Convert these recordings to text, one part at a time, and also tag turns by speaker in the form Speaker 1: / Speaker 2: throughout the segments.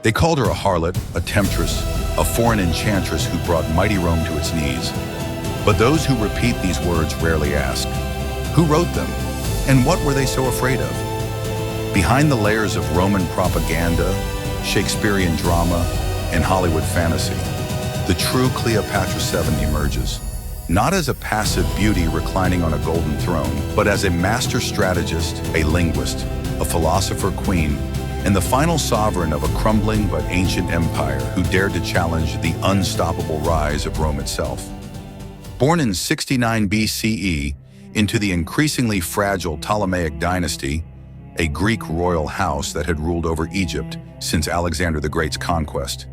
Speaker 1: They called her a harlot, a temptress, a foreign enchantress who brought mighty Rome to its knees. But those who repeat these words rarely ask, who wrote them, and what were they so afraid of? Behind the layers of Roman propaganda, Shakespearean drama, and Hollywood fantasy, the true Cleopatra VII emerges, not as a passive beauty reclining on a golden throne, but as a master strategist, a linguist, a philosopher queen, and the final sovereign of a crumbling but ancient empire who dared to challenge the unstoppable rise of Rome itself. Born in 69 BCE into the increasingly fragile Ptolemaic dynasty, a Greek royal house that had ruled over Egypt since Alexander the Great's conquest,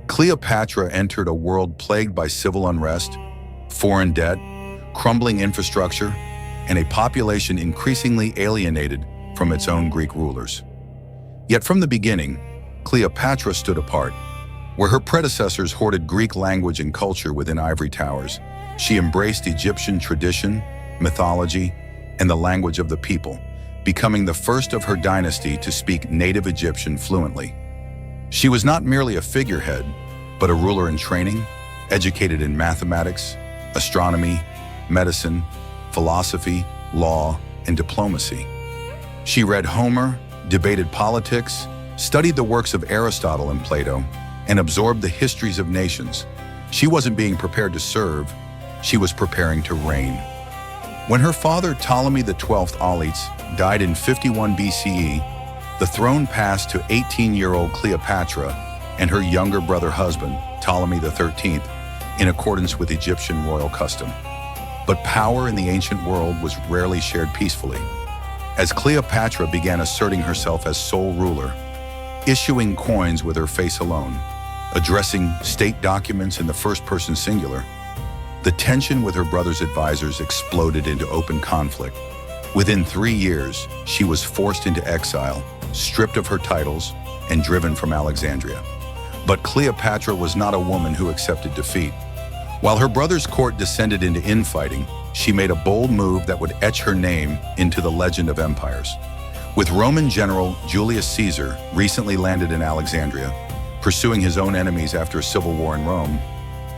Speaker 1: Cleopatra entered a world plagued by civil unrest, foreign debt, crumbling infrastructure, and a population increasingly alienated from its own Greek rulers. Yet from the beginning, Cleopatra stood apart. Where her predecessors hoarded Greek language and culture within ivory towers, she embraced Egyptian tradition, mythology, and the language of the people, becoming the first of her dynasty to speak native Egyptian fluently. She was not merely a figurehead, but a ruler in training, educated in mathematics, astronomy, medicine, philosophy, law, and diplomacy. She read Homer, debated politics, studied the works of Aristotle and Plato, and absorbed the histories of nations. She wasn't being prepared to serve, she was preparing to reign. When her father Ptolemy XII Auletes died in 51 BCE, the throne passed to 18-year-old Cleopatra and her younger brother husband, Ptolemy XIII, in accordance with Egyptian royal custom. But power in the ancient world was rarely shared peacefully. As Cleopatra began asserting herself as sole ruler, issuing coins with her face alone, addressing state documents in the first-person singular, the tension with her brother's advisors exploded into open conflict. Within 3 years, she was forced into exile, stripped of her titles, and driven from Alexandria. But Cleopatra was not a woman who accepted defeat. While her brother's court descended into infighting, she made a bold move that would etch her name into the legend of empires. With Roman general Julius Caesar recently landed in Alexandria, pursuing his own enemies after a civil war in Rome,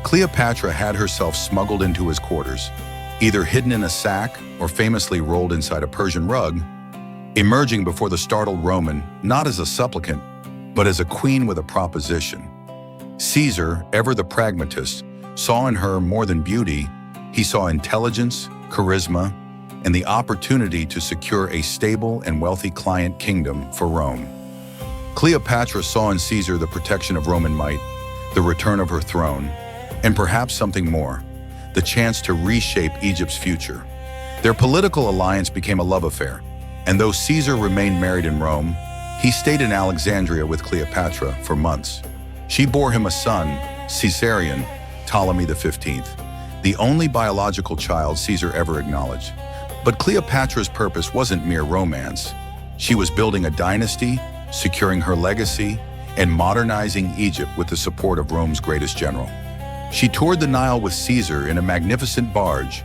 Speaker 1: Cleopatra had herself smuggled into his quarters, either hidden in a sack or famously rolled inside a Persian rug, emerging before the startled Roman not as a supplicant, but as a queen with a proposition. Caesar, ever the pragmatist, saw in her more than beauty. He saw intelligence, charisma, and the opportunity to secure a stable and wealthy client kingdom for Rome. Cleopatra saw in Caesar the protection of Roman might, the return of her throne, and perhaps something more, the chance to reshape Egypt's future. Their political alliance became a love affair, and though Caesar remained married in Rome, he stayed in Alexandria with Cleopatra for months. She bore him a son, Caesarion, Ptolemy XV, the only biological child Caesar ever acknowledged. But Cleopatra's purpose wasn't mere romance. She was building a dynasty, securing her legacy, and modernizing Egypt with the support of Rome's greatest general. She toured the Nile with Caesar in a magnificent barge,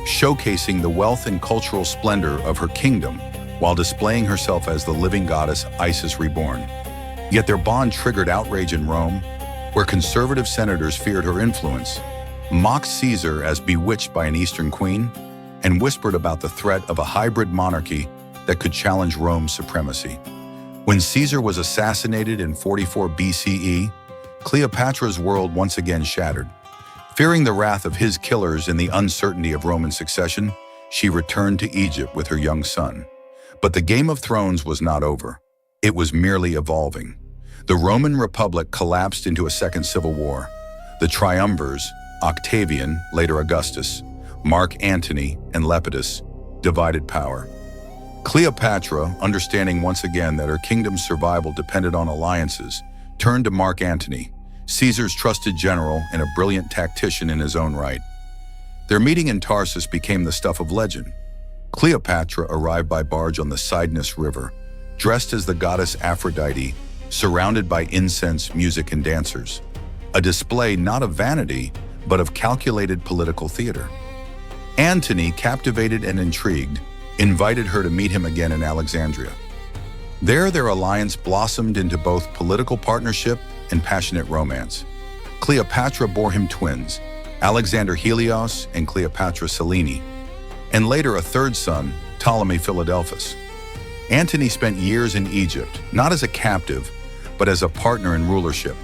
Speaker 1: showcasing the wealth and cultural splendor of her kingdom while displaying herself as the living goddess Isis reborn. Yet their bond triggered outrage in Rome, where conservative senators feared her influence, mocked Caesar as bewitched by an Eastern queen, and whispered about the threat of a hybrid monarchy that could challenge Rome's supremacy. When Caesar was assassinated in 44 BCE, Cleopatra's world once again shattered. Fearing the wrath of his killers and the uncertainty of Roman succession, she returned to Egypt with her young son. But the Game of Thrones was not over. It was merely evolving. The Roman Republic collapsed into a second civil war. The triumvirs, Octavian, later Augustus, Mark Antony, and Lepidus, divided power. Cleopatra, understanding once again that her kingdom's survival depended on alliances, turned to Mark Antony, Caesar's trusted general and a brilliant tactician in his own right. Their meeting in Tarsus became the stuff of legend. Cleopatra arrived by barge on the Cydnus River, dressed as the goddess Aphrodite, surrounded by incense, music, and dancers. A display not of vanity, but of calculated political theater. Antony, captivated and intrigued, invited her to meet him again in Alexandria. There, their alliance blossomed into both political partnership and passionate romance. Cleopatra bore him twins, Alexander Helios and Cleopatra Selene, and later a third son, Ptolemy Philadelphus. Antony spent years in Egypt, not as a captive, but as a partner in rulership.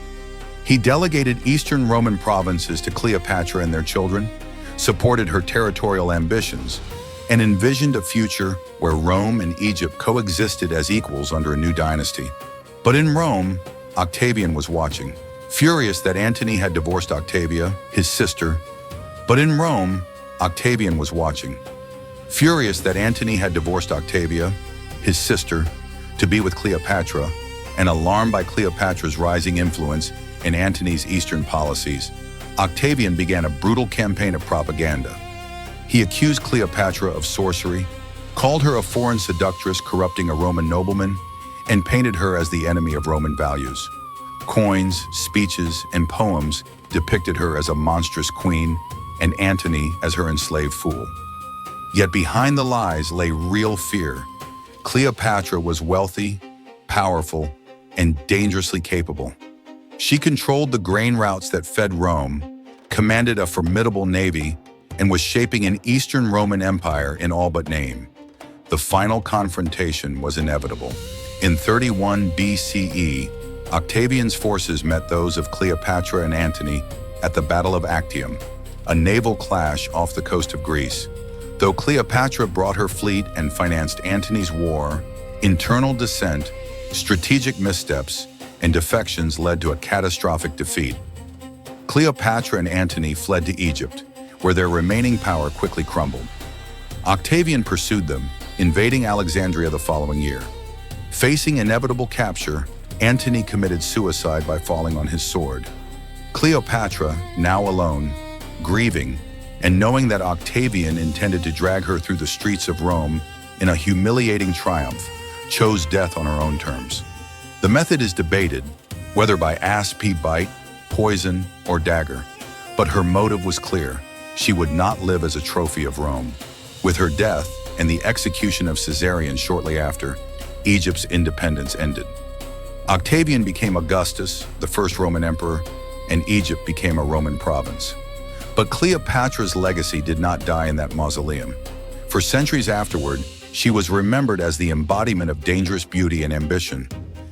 Speaker 1: He delegated Eastern Roman provinces to Cleopatra and their children, supported her territorial ambitions, and envisioned a future where Rome and Egypt coexisted as equals under a new dynasty. But in Rome, Octavian was watching, furious that Antony had divorced Octavia, his sister. But in Rome, Octavian was watching, furious that Antony had divorced Octavia, his sister, to be with Cleopatra, and alarmed by Cleopatra's rising influence in Antony's eastern policies, Octavian began a brutal campaign of propaganda. He accused Cleopatra of sorcery, called her a foreign seductress corrupting a Roman nobleman, and painted her as the enemy of Roman values. Coins, speeches, and poems depicted her as a monstrous queen and Antony as her enslaved fool. Yet behind the lies lay real fear. Cleopatra was wealthy, powerful, and dangerously capable. She controlled the grain routes that fed Rome, commanded a formidable navy, and was shaping an Eastern Roman Empire in all but name. The final confrontation was inevitable. In 31 BCE, Octavian's forces met those of Cleopatra and Antony at the Battle of Actium, a naval clash off the coast of Greece. Though Cleopatra brought her fleet and financed Antony's war, internal dissent, strategic missteps, and defections led to a catastrophic defeat. Cleopatra and Antony fled to Egypt, where their remaining power quickly crumbled. Octavian pursued them, invading Alexandria the following year. Facing inevitable capture, Antony committed suicide by falling on his sword. Cleopatra, now alone, grieving, and knowing that Octavian intended to drag her through the streets of Rome in a humiliating triumph, chose death on her own terms. The method is debated, whether by asp bite, poison, or dagger, but her motive was clear. She would not live as a trophy of Rome. With her death and the execution of Caesarion shortly after, Egypt's independence ended. Octavian became Augustus, the first Roman emperor, and Egypt became a Roman province. But Cleopatra's legacy did not die in that mausoleum. For centuries afterward, she was remembered as the embodiment of dangerous beauty and ambition,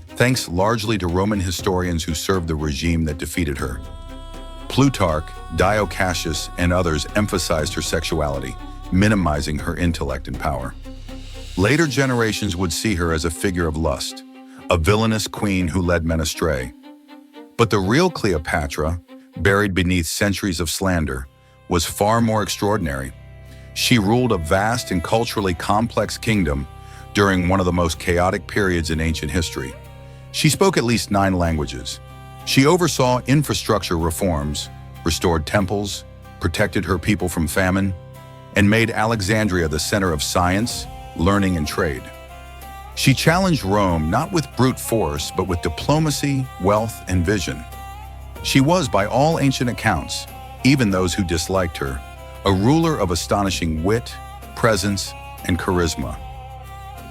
Speaker 1: thanks largely to Roman historians who served the regime that defeated her. Plutarch, Dio Cassius, and others emphasized her sexuality, minimizing her intellect and power. Later generations would see her as a figure of lust, a villainous queen who led men astray. But the real Cleopatra, buried beneath centuries of slander, was far more extraordinary. She ruled a vast and culturally complex kingdom during one of the most chaotic periods in ancient history. She spoke at least 9 languages. She oversaw infrastructure reforms, restored temples, protected her people from famine, and made Alexandria the center of science, learning, and trade. She challenged Rome not with brute force, but with diplomacy, wealth, and vision. She was, by all ancient accounts, even those who disliked her, a ruler of astonishing wit, presence, and charisma.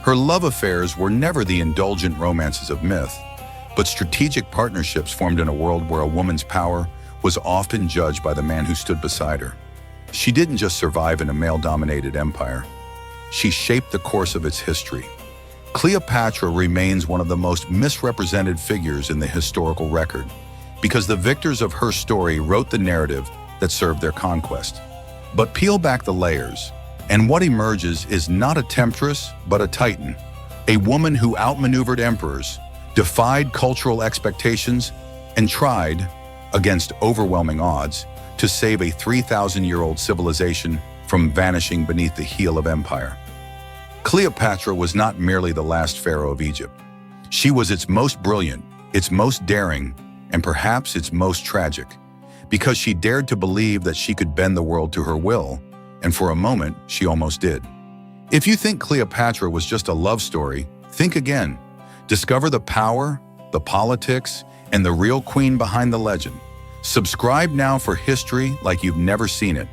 Speaker 1: Her love affairs were never the indulgent romances of myth, but strategic partnerships formed in a world where a woman's power was often judged by the man who stood beside her. She didn't just survive in a male-dominated empire. She shaped the course of its history. Cleopatra remains one of the most misrepresented figures in the historical record, because the victors of her story wrote the narrative that served their conquest. But peel back the layers, and what emerges is not a temptress, but a titan, a woman who outmaneuvered emperors, defied cultural expectations, and tried, against overwhelming odds, to save a 3,000-year-old civilization from vanishing beneath the heel of empire. Cleopatra was not merely the last pharaoh of Egypt. She was its most brilliant, its most daring, and perhaps its most tragic, because she dared to believe that she could bend the world to her will, and for a moment, she almost did. If you think Cleopatra was just a love story, think again. Discover the power, the politics, and the real queen behind the legend. Subscribe now for history like you've never seen it.